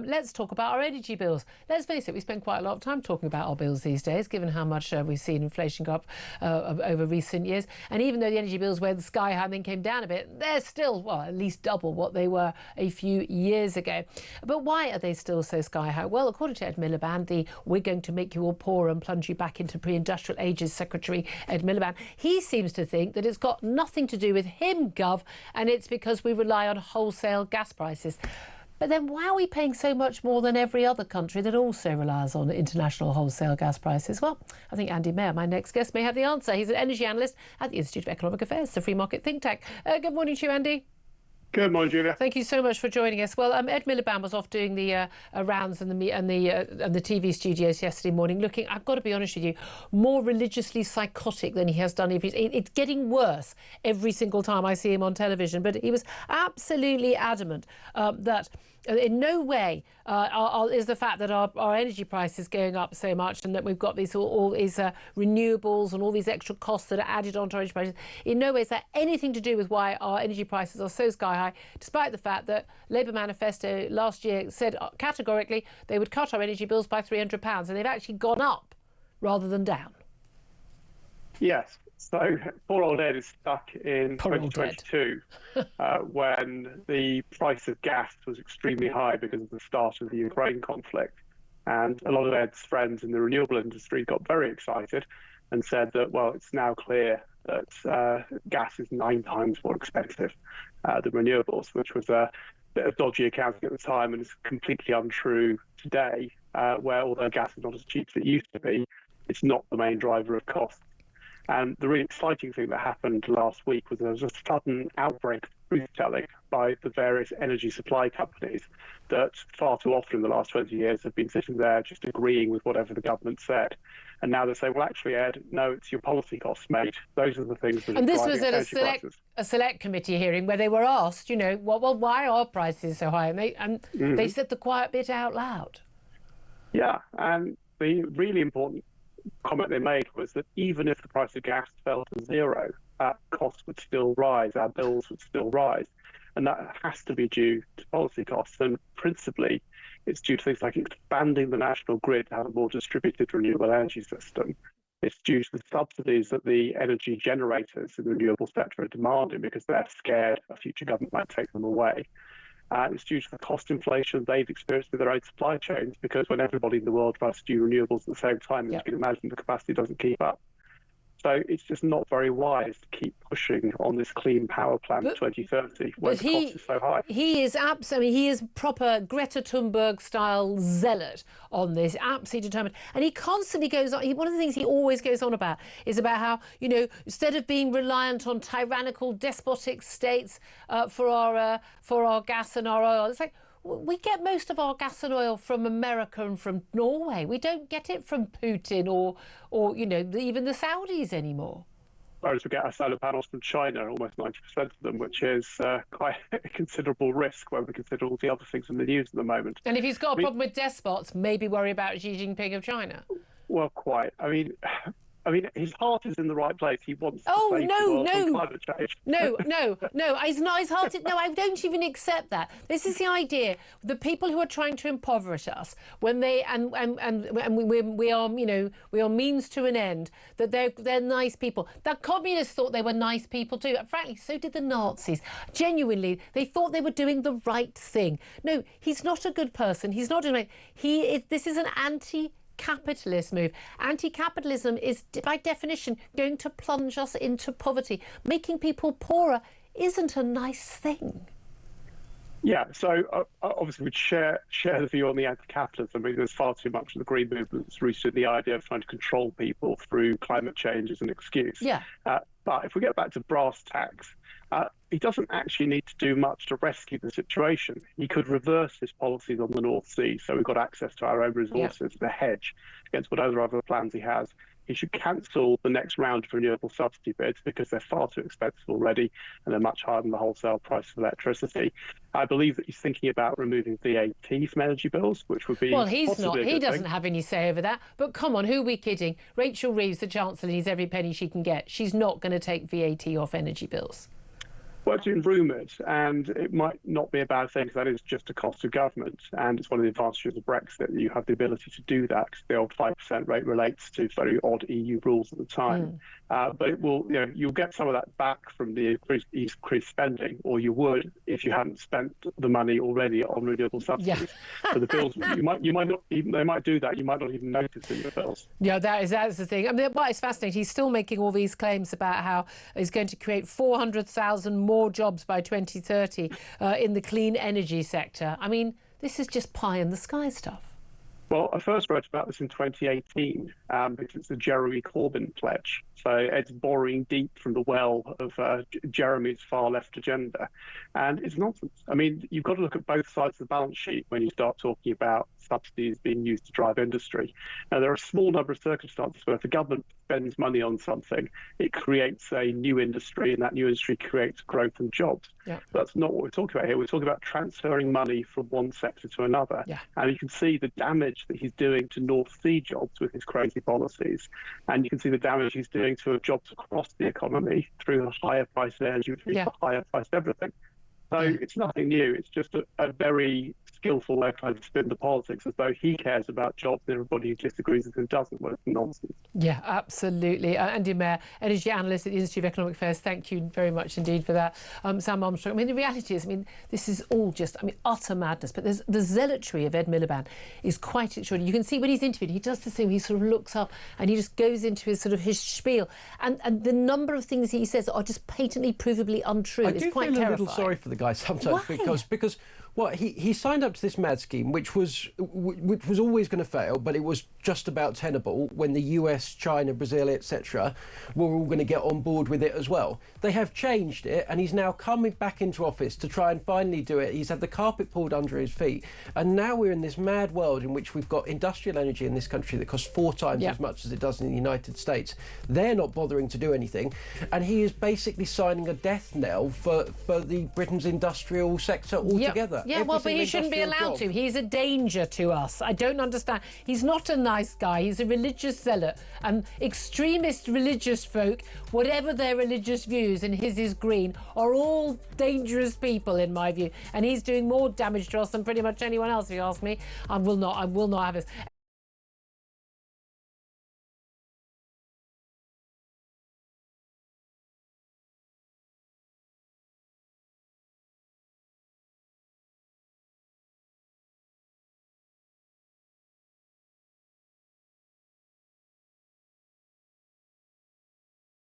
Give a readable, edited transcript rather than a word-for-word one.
let's talk about our energy bills. Let's face it, we spend quite a lot of time talking about our bills these days, given how much we've seen inflation go up over recent years. And even though the energy bills went sky high and then came down a bit, they're still, well, at least double what they were a few years ago. But why are they still so sky high? Well, according to Ed Miliband, the "we're going to make you all poorer and plunge you back into pre-industrial ages" Secretary Ed Miliband, he seems to think that it's got nothing to do with him, Gov, and it's because we rely on wholesale gas prices. But then why are we paying so much more than every other country that also relies on international wholesale gas prices? Well, I think Andy Mayer, my next guest, may have the answer. He's an energy analyst at the Institute of Economic Affairs, the free market think tank. Good morning to you, Andy. Good morning, Julia. Thank you so much for joining us. Well, Ed Miliband was off doing the rounds and the TV studios yesterday morning, looking, I've got to be honest with you, more religiously psychotic than he has done. It's getting worse every single time I see him on television. But he was absolutely adamant that in no way is the fact that our energy price is going up so much and that we've got all these renewables and all these extra costs that are added onto our energy prices. In no way is that anything to do with why our energy prices are so sky high, despite the fact that Labour manifesto last year said categorically they would cut our energy bills by £300, and they've actually gone up rather than down. Yes. So poor old Ed is stuck in 2022 when the price of gas was extremely high because of the start of the Ukraine conflict. And a lot of Ed's friends in the renewable industry got very excited and said that, well, it's now clear that gas is 9 times more expensive than renewables, which was a bit of dodgy accounting at the time and is completely untrue today, where although gas is not as cheap as it used to be, it's not the main driver of costs. And the really exciting thing that happened last week was there was a sudden outbreak of truth-telling by the various energy supply companies that far too often in the last 20 years have been sitting there just agreeing with whatever the government said. And now they say, well, actually, Ed, no, it's your policy costs, mate. Those are the things that are driving energy prices. And this was at a select committee hearing where they were asked, you know, well, why are prices so high? And they said the quiet bit out loud. Yeah, and the really important comment they made was that even if the price of gas fell to zero, our costs would still rise, our bills would still rise. And that has to be due to policy costs. And principally, it's due to things like expanding the national grid to have a more distributed renewable energy system. It's due to the subsidies that the energy generators in the renewable sector are demanding because they're scared a future government might take them away. It's due to the cost inflation they've experienced with their own supply chains, because when everybody in the world tries to do renewables at the same time, as you can imagine, the capacity doesn't keep up. So it's just not very wise to keep pushing on this clean power plan to 2030 when the cost is so high. He is absolutely, he is proper Greta Thunberg style zealot on this, absolutely determined. And he constantly goes on, one of the things he always goes on about is about how, you know, instead of being reliant on tyrannical, despotic states for our gas and our oil, it's like, we get most of our gas and oil from America and from Norway. We don't get it from Putin or you know, even the Saudis anymore. Whereas we get our solar panels from China, almost 90% of them, which is quite a considerable risk when we consider all the other things in the news at the moment. And if he's got a problem with despots, maybe worry about Xi Jinping of China. Well, quite. I mean, his heart is in the right place. He wants to save the world from climate change. No, he's not. His heart. No, I don't even accept that. This is the idea: the people who are trying to impoverish us, when they and we are, you know, we are means to an end. That they're nice people. The communists thought they were nice people too. And frankly, so did the Nazis. Genuinely, they thought they were doing the right thing. No, he's not a good person. He's not doing it. This is an anti-capitalist move. Anti-capitalism is, by definition, going to plunge us into poverty. Making people poorer isn't a nice thing. Yeah, so obviously we'd share the view on the anti-capitalism. I mean, there's far too much of the Green movement that's rooted in the idea of trying to control people through climate change as an excuse. Yeah. But if we get back to brass tacks, he doesn't actually need to do much to rescue the situation. He could reverse his policies on the North Sea, so we've got access to our own resources, the hedge against whatever other plans he has. He should cancel the next round of renewable subsidy bids because they're far too expensive already and they're much higher than the wholesale price of electricity. I believe that he's thinking about removing VAT from energy bills, which would be... Well, he's not. He doesn't have any say over that. But come on, who are we kidding? Rachel Reeves, the Chancellor, needs every penny she can get. She's not going to take VAT off energy bills. Well, it's been rumoured, and it might not be a bad thing, because that is just a cost of government, and it's one of the advantages of Brexit that you have the ability to do that, because the old 5% rate relates to very odd EU rules at the time. But it will, you'll get some of that back from the increased spending, or you would if you hadn't spent the money already on renewable subsidies. So the bills, you might not even, they might do that. You might not even notice in your bills. Yeah, that's the thing. I mean, what is fascinating, he's still making all these claims about how he's going to create 400,000 more jobs by 2030 in the clean energy sector. I mean, this is just pie in the sky stuff. Well, I first wrote about this in 2018 because it's the Jeremy Corbyn pledge. So it's boring deep from the well of Jeremy's far left agenda. And it's nonsense. I mean, you've got to look at both sides of the balance sheet when you start talking about subsidies being used to drive industry. Now, there are a small number of circumstances where if the government spends money on something, it creates a new industry, and that new industry creates growth and jobs. Yeah. That's not what we're talking about here. We're talking about transferring money from one sector to another. Yeah. And you can see the damage that he's doing to North Sea jobs with his crazy policies. And you can see the damage he's doing to jobs across the economy through the higher price of energy, through the higher price of everything. So it's nothing new. It's just a very skillful way of trying to spin the politics as though he cares about jobs and everybody who disagrees with him doesn't. Well, it's nonsense. Yeah, absolutely. Andy Mayer, Energy Analyst at the Institute of Economic Affairs, thank you very much indeed for that. Sam Armstrong, I mean, the reality is, this is all just, utter madness. But there's the zealotry of Ed Miliband is quite extraordinary. You can see when he's interviewed, he does the thing, he sort of looks up and he just goes into his sort of his spiel. And the number of things he says are just patently, provably untrue. It's quite terrifying. I do feel a little sorry for the guy sometimes. Why? because well, he signed up to this mad scheme, which was always going to fail, but it was just about tenable when the US, China, Brazil, etc. were all going to get on board with it as well. They have changed it, and he's now coming back into office to try and finally do it. He's had the carpet pulled under his feet, and now we're in this mad world in which we've got industrial energy in this country that costs 4 times as much as it does in the United States. They're not bothering to do anything, and he is basically signing a death knell for the Britain's industrial sector altogether. Yeah, well, but he shouldn't be allowed to. He's a danger to us. I don't understand. He's not a nice guy. He's a religious zealot. And extremist religious folk, whatever their religious views, and his is green, are all dangerous people, in my view. And he's doing more damage to us than pretty much anyone else, if you ask me. I will not have this.